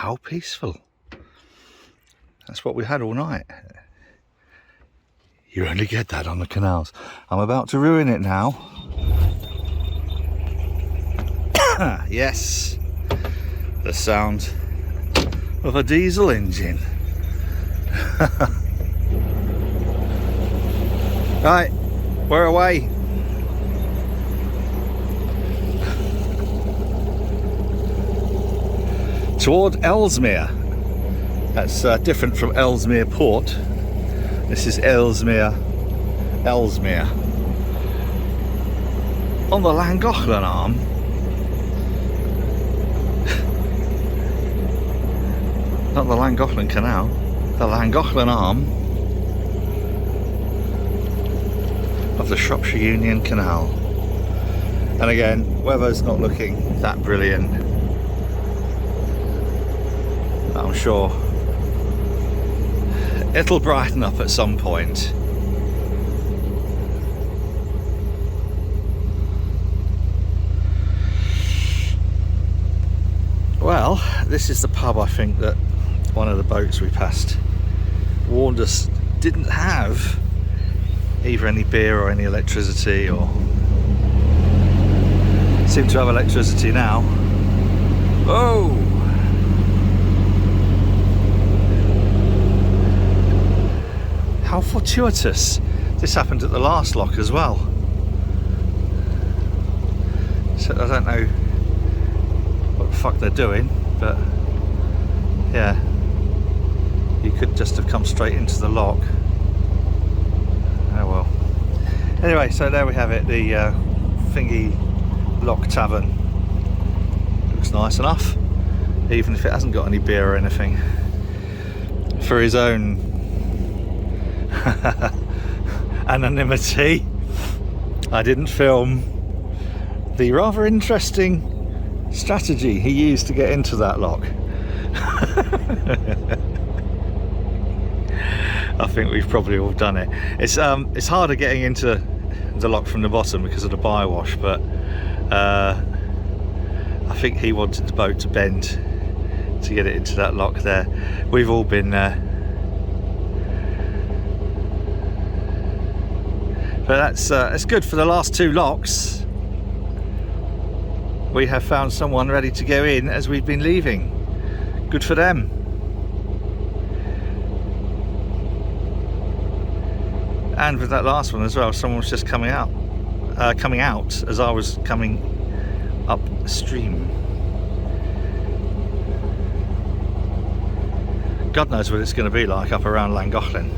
how peaceful. That's what we had all night. You only get that on the canals. I'm about to ruin it now. Yes, the sound of a diesel engine. Right, we're away. Toward Ellesmere. That's different from Ellesmere Port. This is Ellesmere. On the Llangollen Arm. Not the Llangollen Canal, the Llangollen Arm of the Shropshire Union Canal. And again, weather's not looking that brilliant. I'm sure it'll brighten up at some point. Well, this is the pub I think that one of the boats we passed warned us didn't have either any beer or any electricity, or seem to have electricity now. Oh! How fortuitous. This happened at the last lock as well. So I don't know what the fuck they're doing, but yeah, you could just have come straight into the lock. Oh well. Anyway, so there we have it, the Thingy Lock Tavern. Looks nice enough, even if it hasn't got any beer or anything. For his own anonymity, I didn't film the rather interesting strategy he used to get into that lock. I think we've probably all done it. It's harder getting into the lock from the bottom because of the bywash, but I think he wanted the boat to bend to get it into that lock there. We've all been there. But that's good. For the last two locks we have found someone ready to go in as we've been leaving. Good for them. And with that last one as well, someone was just coming out as I was coming upstream. God knows what it's going to be like up around Llangollen.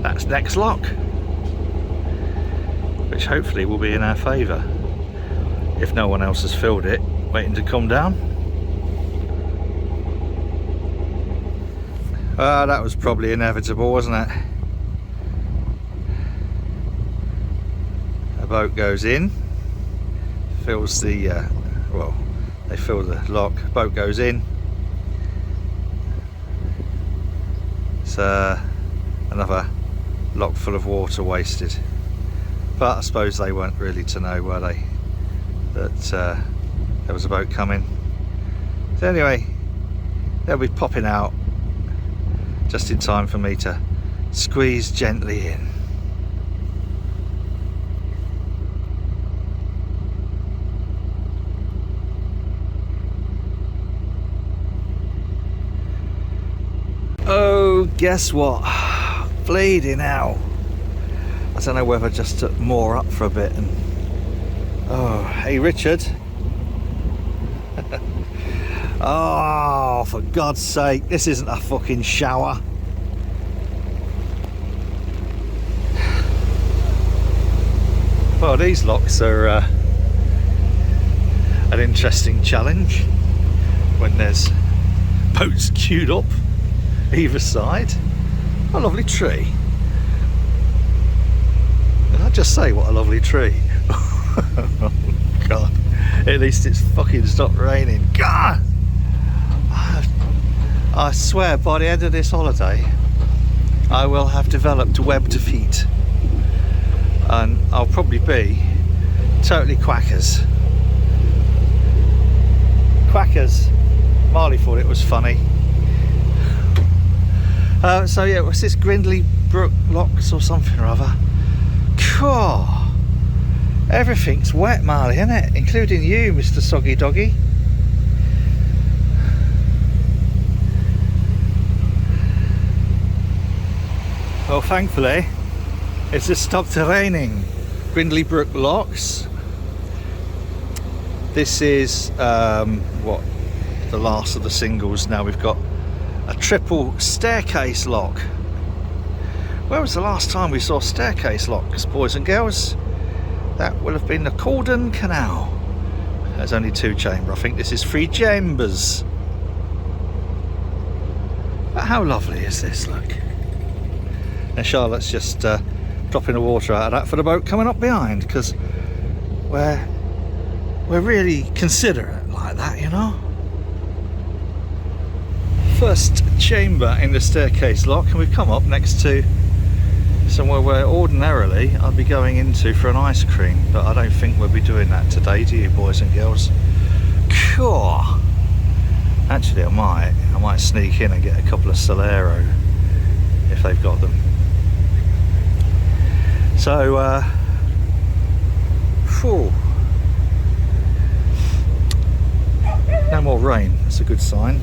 That's next lock, which hopefully will be in our favour if no one else has filled it waiting to come down. That was probably inevitable, wasn't it? A boat goes in, fills the well, they fill the lock, boat goes in, it's another lock full of water wasted. But I suppose they weren't really to know, were they, that there was a boat coming. So anyway, they'll be popping out just in time for me to squeeze gently in. Oh, guess what? Bleeding out. I don't know whether I just took more up for a bit and... Oh, hey Richard. Oh, for God's sake, this isn't a fucking shower. Well, these locks are an interesting challenge when there's boats queued up either side. A lovely tree. Did I just say what a lovely tree? Oh God, at least it's fucking stopped raining. God, I swear by the end of this holiday I will have developed webbed feet and I'll probably be totally quackers. Marley thought it was funny. So yeah, what's this, Grindley Brook Locks or something or other? Cool. Everything's wet, Marley, isn't it? Including you, Mr. Soggy Doggy. Well, thankfully it's just stopped raining. Grindley Brook Locks. This is what, the last of the singles. Now we've got a triple staircase lock. Where was the last time we saw staircase locks, boys and girls? That will have been the Llangollen Canal. There's only 2 chamber. I think this is 3 chambers. But how lovely is this, look? And Charlotte's just dropping the water out of that for the boat coming up behind, because we're really considerate like that, you know. First chamber in the staircase lock, and we've come up next to somewhere where ordinarily I'd be going into for an ice cream, but I don't think we'll be doing that today, do you, boys and girls? Cool. Actually, I might sneak in and get a couple of Solero if they've got them. So, no more rain. That's a good sign.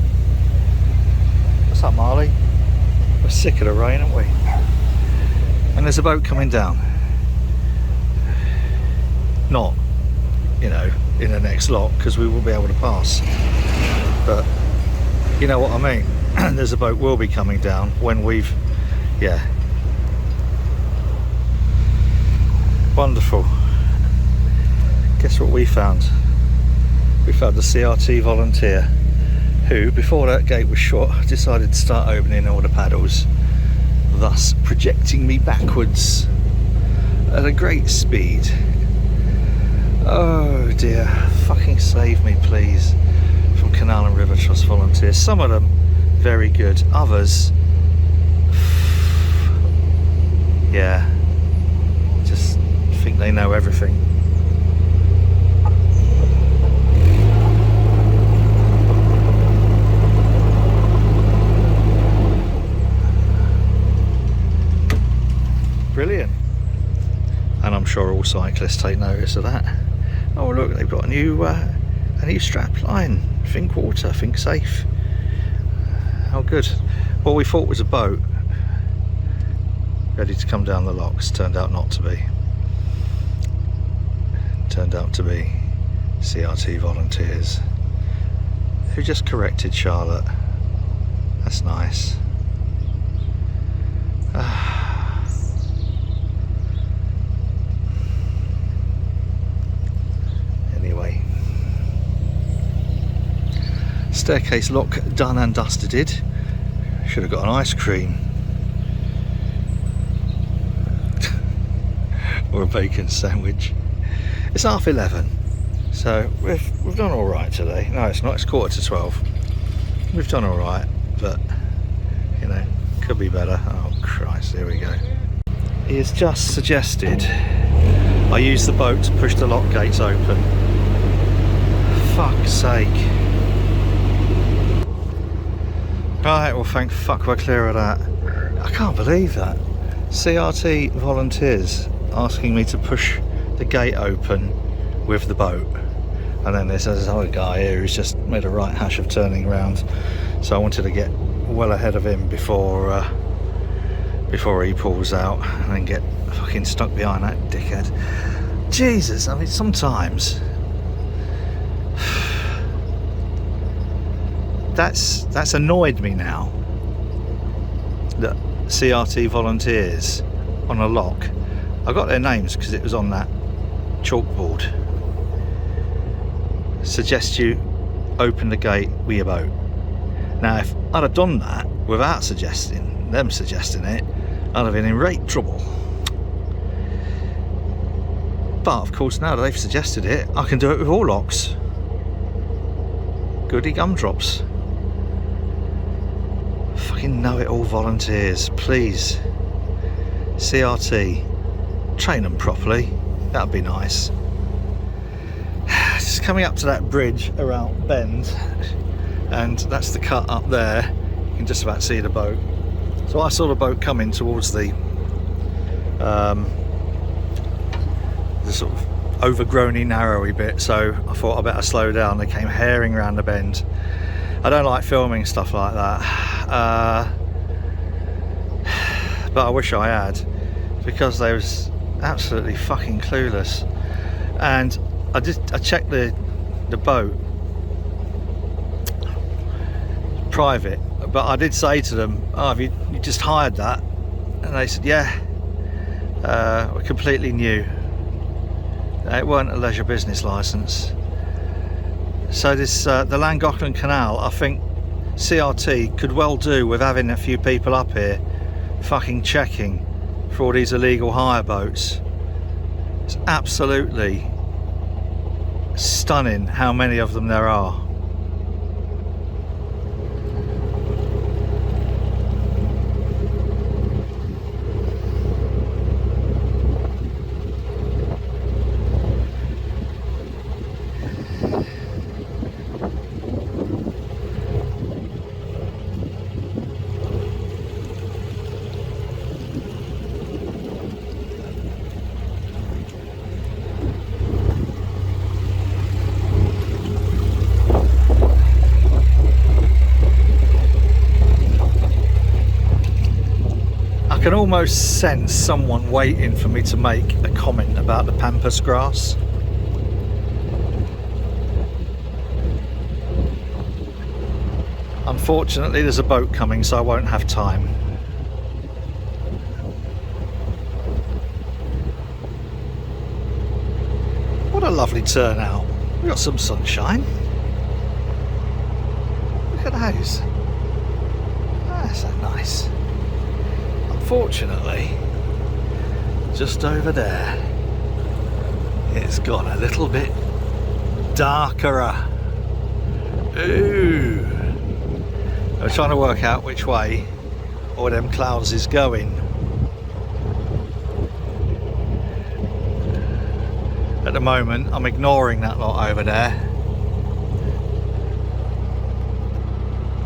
What's up, Marley? We're sick of the rain, aren't we? And there's a boat coming down. Not, you know, in the next lock, because we won't be able to pass. But you know what I mean. There's a boat will be coming down when we've, yeah. Wonderful. Guess what we found? We found a CRT volunteer who, before that gate was shut, decided to start opening all the paddles, thus projecting me backwards at a great speed. Oh dear, fucking save me please from Canal and River Trust volunteers. Some of them very good, others yeah, just think they know everything. Brilliant. And I'm sure all cyclists take notice of that. Oh look, they've got a new strap line. Think water, think safe. How good. What we thought was a boat ready to come down the locks turned out not to be. Turned out to be CRT volunteers who just corrected Charlotte. That's nice. Anyway, staircase lock done and dusted. Should have got an ice cream or a bacon sandwich. It's 11:30, so we've done all right today. No, it's not. It's 11:45. We've done all right, but you know, could be better. Oh Christ! Here we go. He has just suggested I use the boat to push the lock gates open. Fuck's sake. Right, well thank fuck we're clear of that. I can't believe that. CRT volunteers asking me to push the gate open with the boat. And then there's this other guy here who's just made a right hash of turning around. So I wanted to get well ahead of him before he pulls out and then get fucking stuck behind that dickhead. Jesus, I mean sometimes that's annoyed me now that CRT volunteers on a lock, I got their names because it was on that chalkboard, suggest you open the gate with your boat. Now if I'd have done that without them suggesting it, I'd have been in great trouble. But of course, now that they've suggested it, I can do it with all locks. Goody gumdrops. Fucking know-it-all volunteers, please. CRT, train them properly. That'd be nice. Just coming up to that bridge around bend, and that's the cut up there. You can just about see the boat. So I saw the boat coming towards the sort of overgrown-y, narrowy bit, so I thought I better slow down. They came herring around the bend. I don't like filming stuff like that, but I wish I had, because they was absolutely fucking clueless. And I checked the boat private, but I did say to them, oh, have you just hired that? And they said, yeah, we're completely new. It weren't a leisure business licence. So this the Llangollen Canal, I think CRT could well do with having a few people up here fucking checking for all these illegal hire boats. It's absolutely stunning how many of them there are. I can almost sense someone waiting for me to make a comment about the pampas grass. Unfortunately, there's a boat coming, so I won't have time. What a lovely turnout. We've got some sunshine. Look at those. That's so nice. Unfortunately, just over there, it's got a little bit darker. Ooh. I'm trying to work out which way all them clouds is going. At the moment, I'm ignoring that lot over there,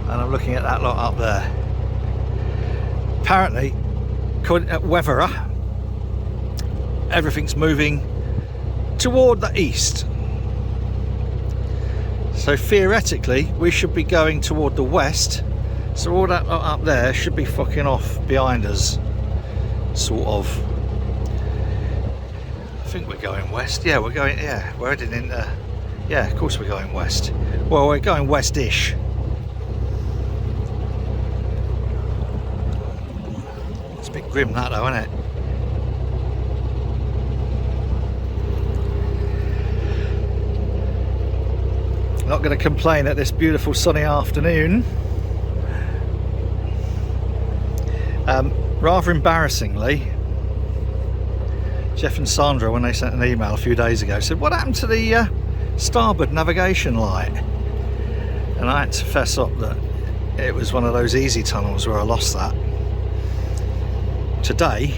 and I'm looking at that lot up there. Apparently, weather, everything's moving toward the east, so theoretically we should be going toward the west, so all that up there should be fucking off behind us, sort of. I think we're going west. Yeah, we're heading into, yeah, of course we're going west. Well, we're going west-ish. It's a bit grim that though, isn't it? Not going to complain at this beautiful sunny afternoon. Rather embarrassingly, Jeff and Sandra, when they sent an email a few days ago, said, what happened to the starboard navigation light? And I had to fess up that it was one of those easy tunnels where I lost that. Today,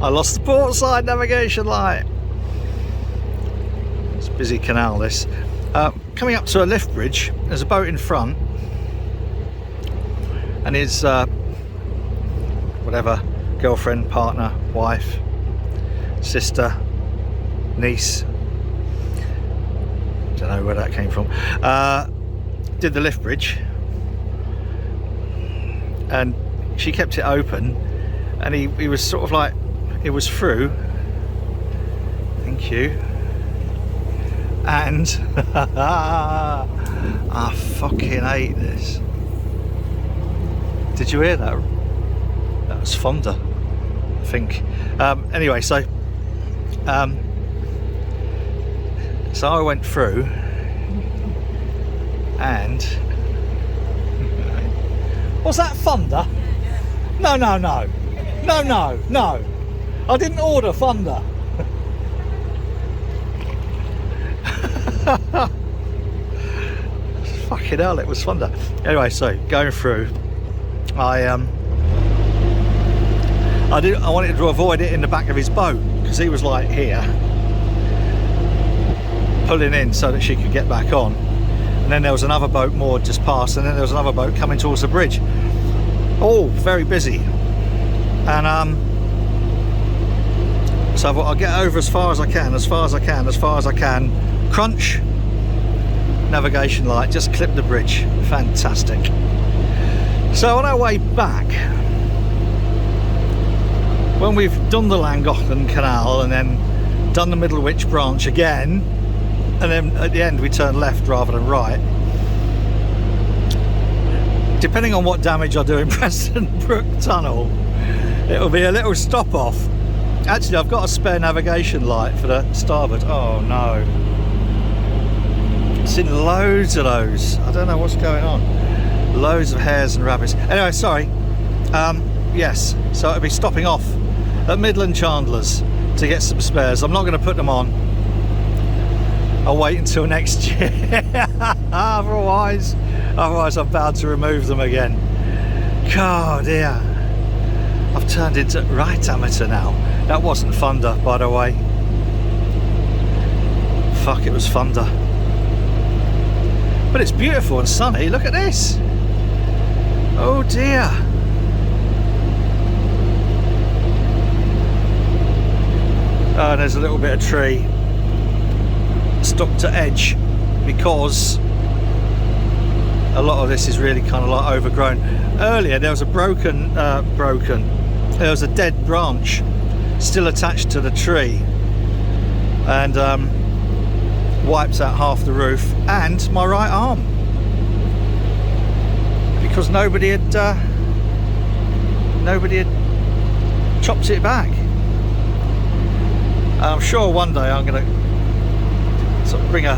I lost the port side navigation light. It's a busy canal, this. Coming up to a lift bridge, there's a boat in front, and his whatever, girlfriend, partner, wife, sister, niece, don't know where that came from, did the lift bridge, and she kept it open, and he was sort of like, it was through, thank you, and I fucking hate this. Did you hear that? That was Fonda, I think. Anyway, so I went through, and Was that thunder? No, no, no. No, no, no. I didn't order thunder. Fucking hell, it was thunder. Anyway, so going through, I wanted to avoid it in the back of his boat because he was like here, pulling in so that she could get back on. And then there was another boat moored just past, and then there was another boat coming towards the bridge. All very busy. And so I thought I'll get over as far as I can, as far as I can, as far as I can. Crunch, navigation light, just clip the bridge. Fantastic. So on our way back, when we've done the Llangollen Canal and then done the Middlewich branch again, and then at the end we turn left rather than right, depending on what damage I do in Preston Brook Tunnel, it'll be a little stop off. Actually, I've got a spare navigation light for the starboard. Oh no, seen loads of those. I don't know what's going on. Loads of hares and rabbits. Anyway, sorry. Yes, so it'll be stopping off at Midland Chandler's to get some spares. I'm not going to put them on. I'll wait until next year. otherwise I'm bound to remove them again. God, dear. I've turned into right amateur now. That wasn't thunder, by the way. Fuck, it was thunder. But it's beautiful and sunny. Look at this. Oh dear. Oh, and there's a little bit of tree stuck to edge because a lot of this is really kind of like overgrown. Earlier there was a there was a dead branch still attached to the tree, and wipes out half the roof and my right arm because nobody had chopped it back. And I'm sure one day I'm going to sort of bring a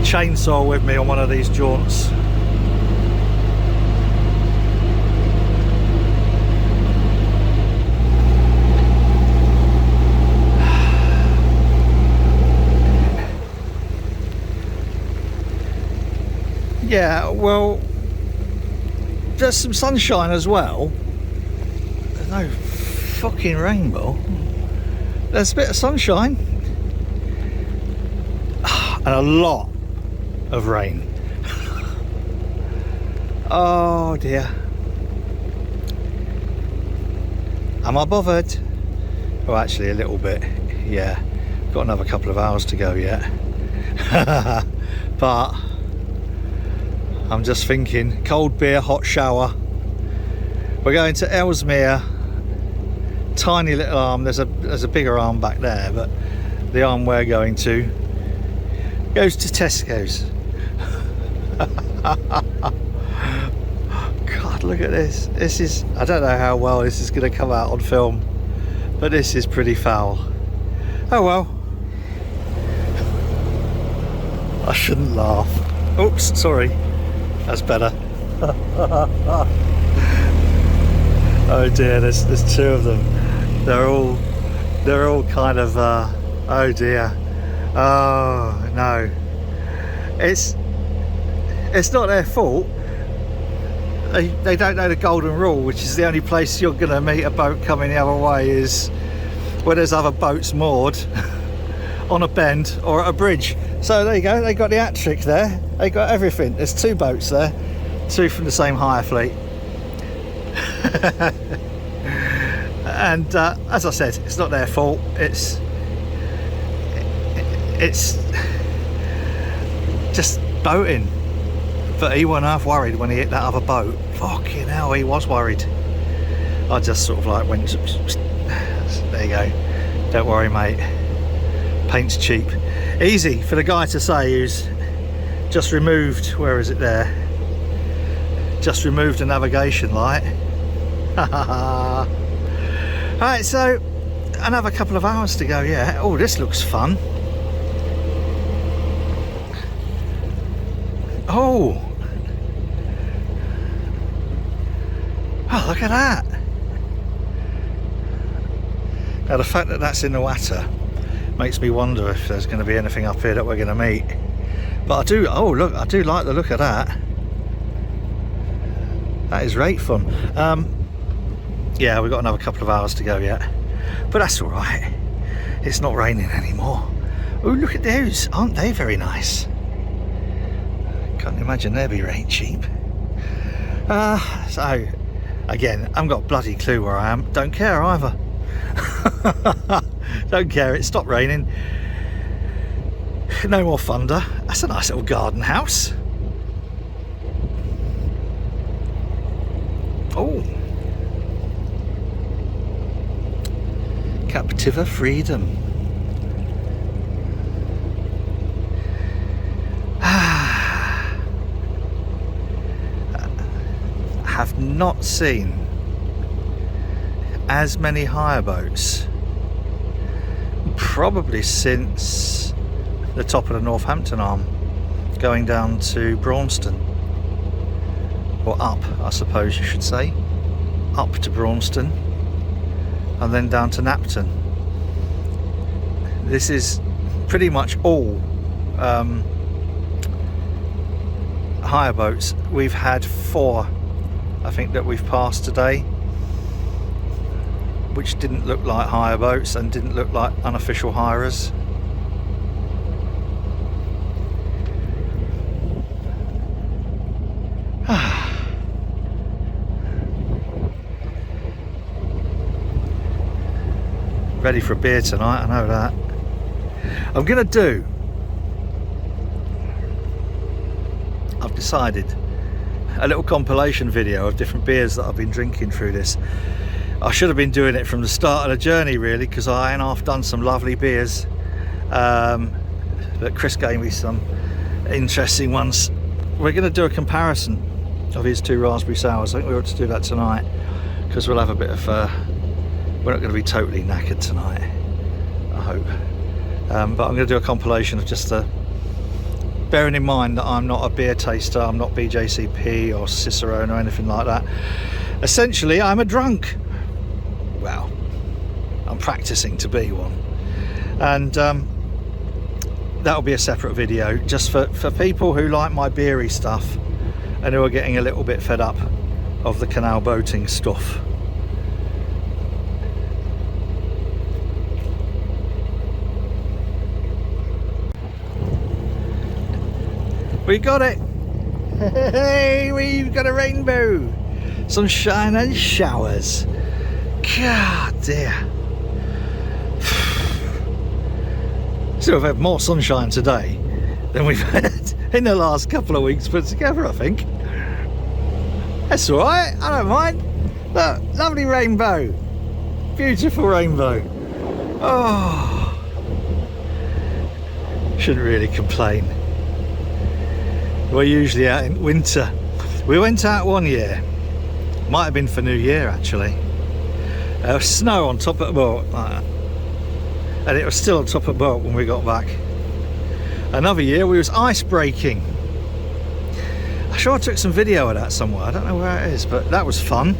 chainsaw with me on one of these jaunts. Yeah, well, there's some sunshine as well. There's no fucking rainbow. There's a bit of sunshine and a lot of rain. Oh dear. Am I bothered? Oh, actually a little bit, yeah. Got another couple of hours to go yet. But I'm just thinking, cold beer, hot shower. We're going to Ellesmere. Tiny little arm. There's a bigger arm back there, but the arm we're going to goes to Tesco's. God, look at this. This is, I don't know how well this is going to come out on film, but this is pretty foul. Oh well. I shouldn't laugh. Oops, sorry. That's better. Oh dear, there's two of them. They're all kind of oh dear. Oh no. It's not their fault. They don't know the golden rule, which is the only place you're gonna meet a boat coming the other way is where there's other boats moored on a bend or at a bridge. So there you go, they got the hat trick there. They got everything. There's two boats there, two from the same hire fleet. And as I said, it's not their fault. It's just boating. But he wasn't half worried when he hit that other boat. Fucking hell, he was worried. I just sort of like went, there you go. Don't worry, mate. Paint's cheap. Easy for the guy to say who's just removed, where is it there? Just removed a navigation light. Alright, so another couple of hours to go, yeah. Oh, this looks fun. Oh, Oh, look at that. Now the fact that that's in the water makes me wonder if there's going to be anything up here that we're going to meet. But I do, oh look, I do like the look of that. That is great fun. Yeah, we've got another couple of hours to go yet, but that's all right. It's not raining anymore. Oh, look at those, aren't they very nice? Can't imagine they'd be rain cheap. So again, I haven't got a bloody clue where I am. Don't care either. Don't care, it stopped raining. No more thunder. That's a nice little garden house. Oh, Captiva Freedom. I have not seen as many hire boats probably since the top of the Northampton Arm, going down to Braunston, or up, I suppose you should say, up to Braunston and then down to Knapton. This is pretty much all hire boats. We've had 4, I think, that we've passed today, which didn't look like hire boats and didn't look like unofficial hirers. Ready for a beer tonight, I know that. I'm gonna do, I've decided, a little compilation video of different beers that I've been drinking through this. I should have been doing it from the start of the journey really, because I ain't half done some lovely beers, but Chris gave me some interesting ones. We're going to do a comparison of his 2 raspberry sours. I think we ought to do that tonight, because we'll have a bit of we're not going to be totally knackered tonight, I hope. But I'm going to do a compilation of just the, bearing in mind that I'm not a beer taster, I'm not BJCP or Cicerone or anything like that. Essentially, I'm a drunk. Well, I'm practicing to be one. And that'll be a separate video, just for people who like my beery stuff and who are getting a little bit fed up of the canal boating stuff. We got it! Hey, we've got a rainbow! Sunshine and showers. God dear. So we've had more sunshine today than we've had in the last couple of weeks put together, I think. That's alright, I don't mind. Look, lovely rainbow. Beautiful rainbow. Oh. Shouldn't really complain. We're usually out in winter. We went out one year, might have been for New Year actually. Snow on top of the boat, like that. And it was still on top of the boat when we got back. Another year we was ice breaking. I'm sure I took some video of that somewhere, I don't know where it is, but that was fun.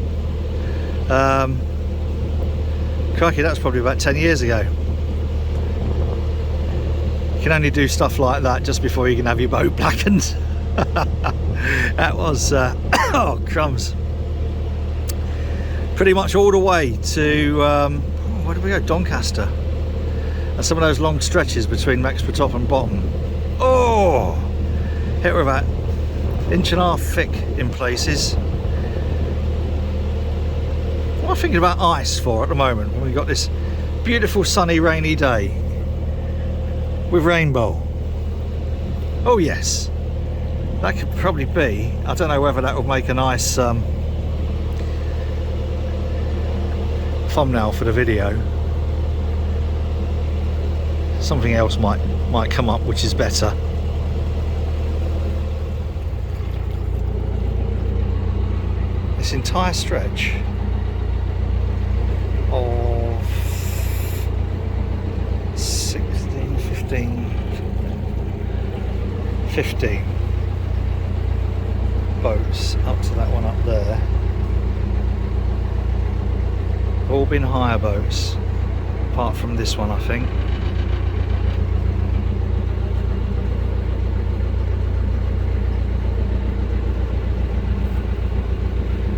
Crikey, that's probably about 10 years ago. You can only do stuff like that just before you can have your boat blackened. That was oh crumbs, pretty much all the way to where did we go? Doncaster, and some of those long stretches between Mexborough top and bottom. Oh, hit were about 1.5 inches thick in places. What am I thinking about ice for at the moment when we've got this beautiful sunny rainy day with rainbow? Oh yes, that could probably be, I don't know whether that would make a nice thumbnail for the video. Something else might come up which is better. This entire stretch of 16, 15 boats up to that one up there. been hire boats, apart from this one, I think.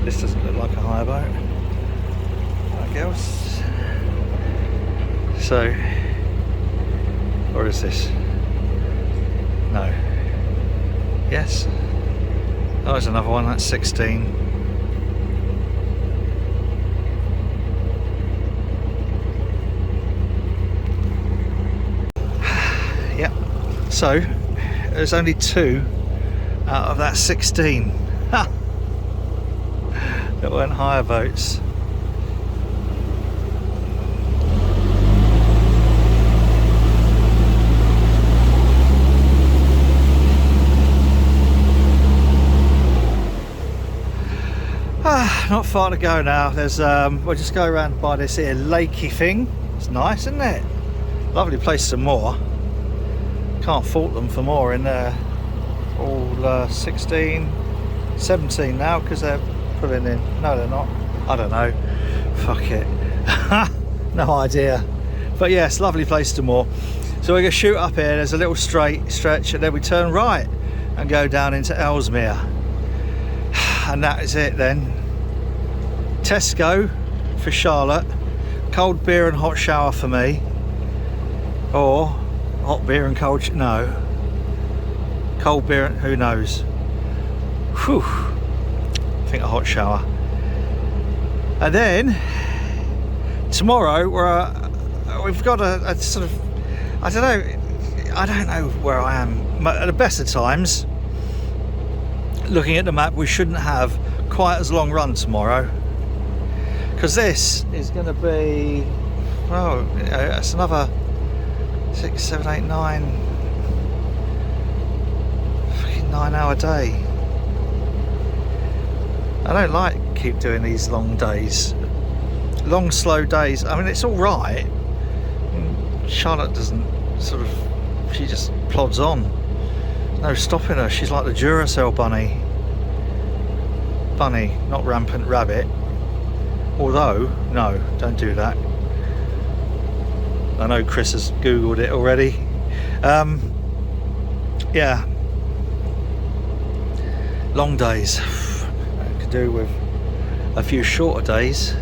This doesn't look like a hire boat. Like else. So, or is this? No. Yes. Oh, there's another one. That's 16. Yep. So there's only 2 out of that 16 that weren't hire boats. Not far to go now. There's we'll just go around by this here lakey thing. It's nice, isn't it? Lovely place to moor. Can't fault them for more in there. All 16, 17 now because they're pulling in. No, they're not. I don't know. Fuck it. No idea. But yes, lovely place to moor. So we're going to shoot up here. There's a little straight stretch and then we turn right and go down into Ellesmere. And that is it then. Tesco for Charlotte, cold beer and hot shower for me, or hot beer and cold, no, cold beer, who knows. Whew. I think a hot shower. And then tomorrow we've got a sort of, I don't know where I am. At the best of times, looking at the map, we shouldn't have quite as long run tomorrow, because this is going to be, oh, it's another 6, 7, 8, 9, fucking 9-hour day. I don't like keep doing these long days, long slow days. I mean, it's all right. Charlotte doesn't sort of, she just plods on. No stopping her. She's like the Duracell bunny. Bunny, not rampant rabbit. Although, no, don't do that. I know Chris has googled it already. Yeah, long days. I could do with a few shorter days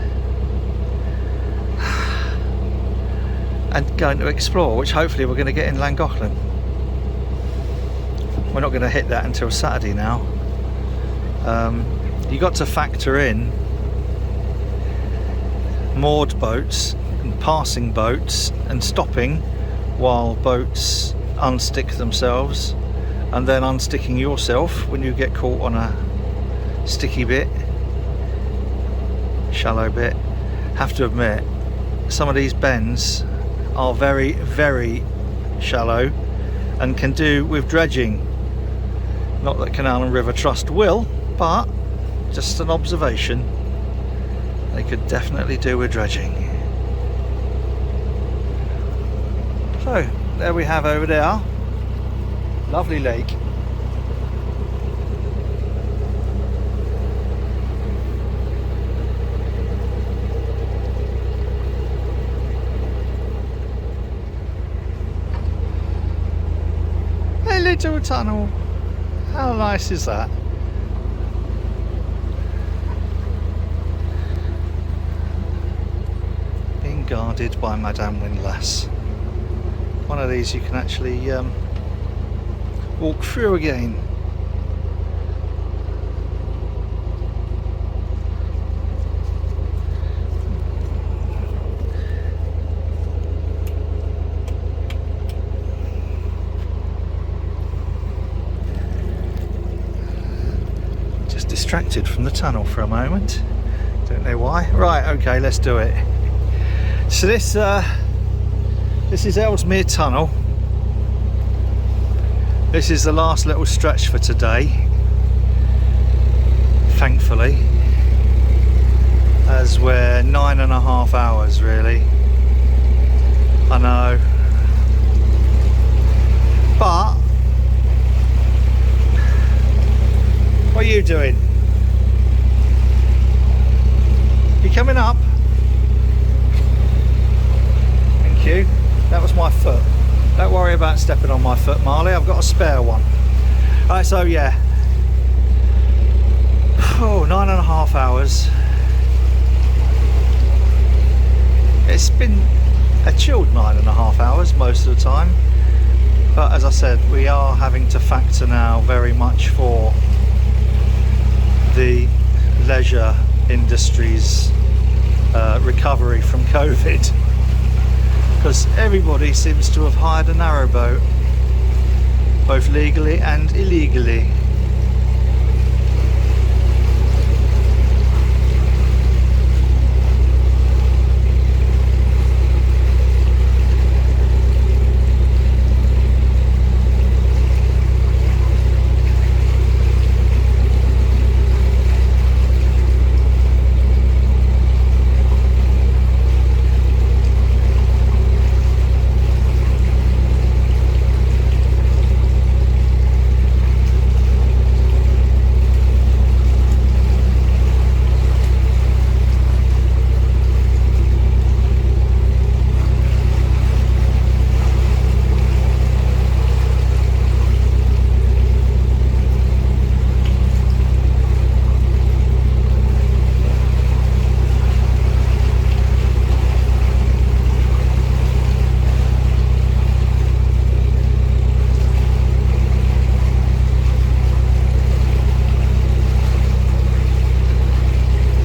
and going to explore, which hopefully we're going to get in Llangollen. We're not going to hit that until Saturday now. You got to factor in moored boats and passing boats and stopping while boats unstick themselves and then unsticking yourself when you get caught on a sticky bit, shallow bit. Have to admit, some of these bends are very, very shallow and can do with dredging. Not that Canal and River Trust will, but just an observation. They could definitely do with dredging. So there we have over there, lovely lake. A little tunnel. How nice is that? Being guarded by Madame Windlass. One of these you can actually walk through again. Just distracted from the tunnel for a moment. Don't know why. Right, okay, let's do it. So this is Ellesmere Tunnel. This is the last little stretch for today, thankfully, as we're 9.5 hours really. I know, but what are you doing? You coming up? you. That was my foot. Don't worry about stepping on my foot, Marley. I've got a spare one. Alright, so yeah. Oh, 9.5 hours. It's been a chilled 9.5 hours most of the time. But as I said, we are having to factor now very much for the leisure industry's recovery from COVID, because everybody seems to have hired a narrowboat, both legally and illegally.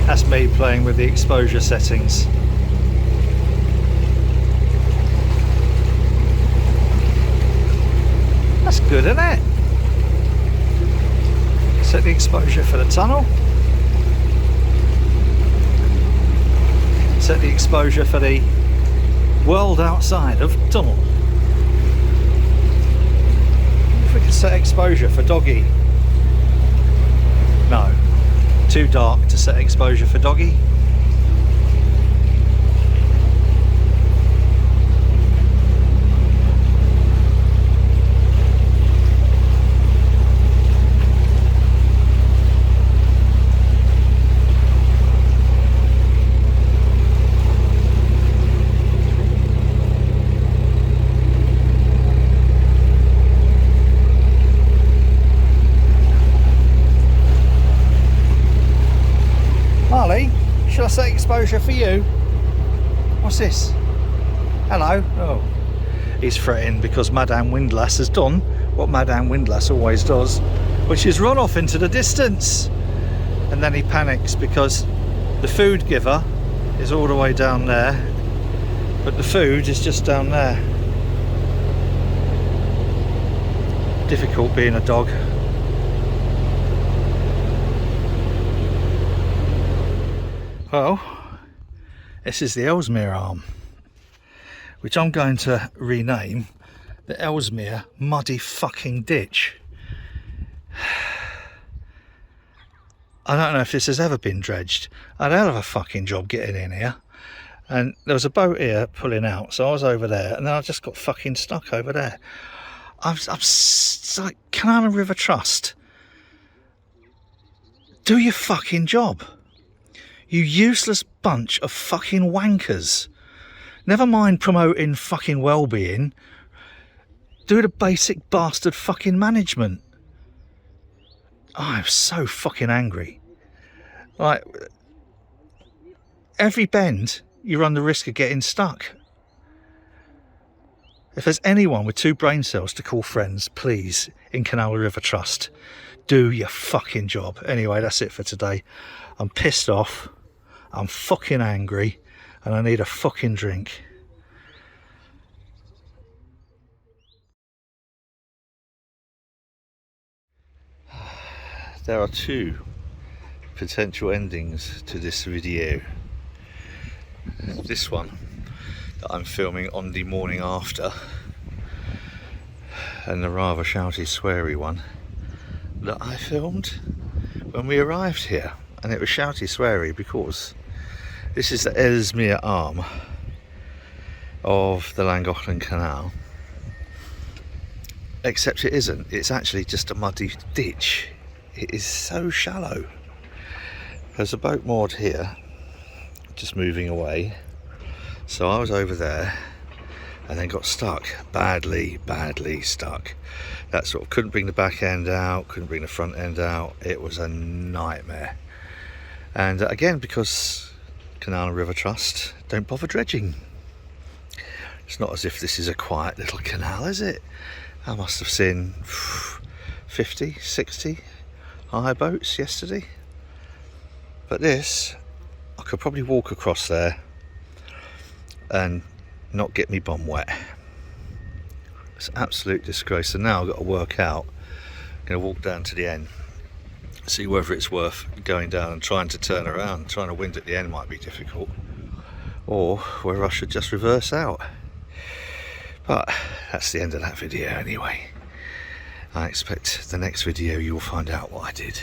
That's me playing with the exposure settings. That's good, isn't it? Set the exposure for the tunnel. Set the exposure for the world outside of tunnel. If we could set exposure for doggy. No. Too dark to set exposure for doggy. Marley, should I set exposure for you? What's this? Hello? Oh. He's fretting because Madame Windlass has done what Madame Windlass always does, which is run off into the distance. And then he panics because the food giver is all the way down there, but the food is just down there. Difficult being a dog. Well, this is the Ellesmere Arm, which I'm going to rename the Ellesmere Muddy Fucking Ditch. I don't know if this has ever been dredged. I had a hell of a fucking job getting in here, and there was a boat here pulling out, so I was over there, and then I just got fucking stuck over there. I'm like, Canal and River Trust, do your fucking job. You useless bunch of fucking wankers. Never mind promoting fucking well-being. Do the basic bastard fucking management. I'm so fucking angry. Like, every bend, you run the risk of getting stuck. If there's anyone with 2 brain cells to call friends, please, in Canal River Trust, do your fucking job. Anyway, that's it for today. I'm pissed off. I'm fucking angry, and I need a fucking drink. There are 2 potential endings to this video. This one that I'm filming on the morning after, and the rather shouty sweary one that I filmed when we arrived here. And it was shouty sweary because this is the Ellesmere Arm of the Llangollen Canal, except it isn't. It's actually just a muddy ditch. It is so shallow. There's a boat moored here, just moving away. So I was over there, and then got stuck, badly stuck. That sort of couldn't bring the back end out, couldn't bring the front end out. It was a nightmare. And again, because Canal and River Trust don't bother dredging. It's not as if this is a quiet little canal, is it? I must have seen 50, 60 hire boats yesterday. But this, I could probably walk across there and not get me bum wet. It's an absolute disgrace. And now I've got to work out. I'm going to walk down to the end, see whether it's worth going down and trying to turn around. Trying to wind at the end might be difficult, or whether I should just reverse out. But that's the end of that video anyway. I expect the next video you'll find out what I did.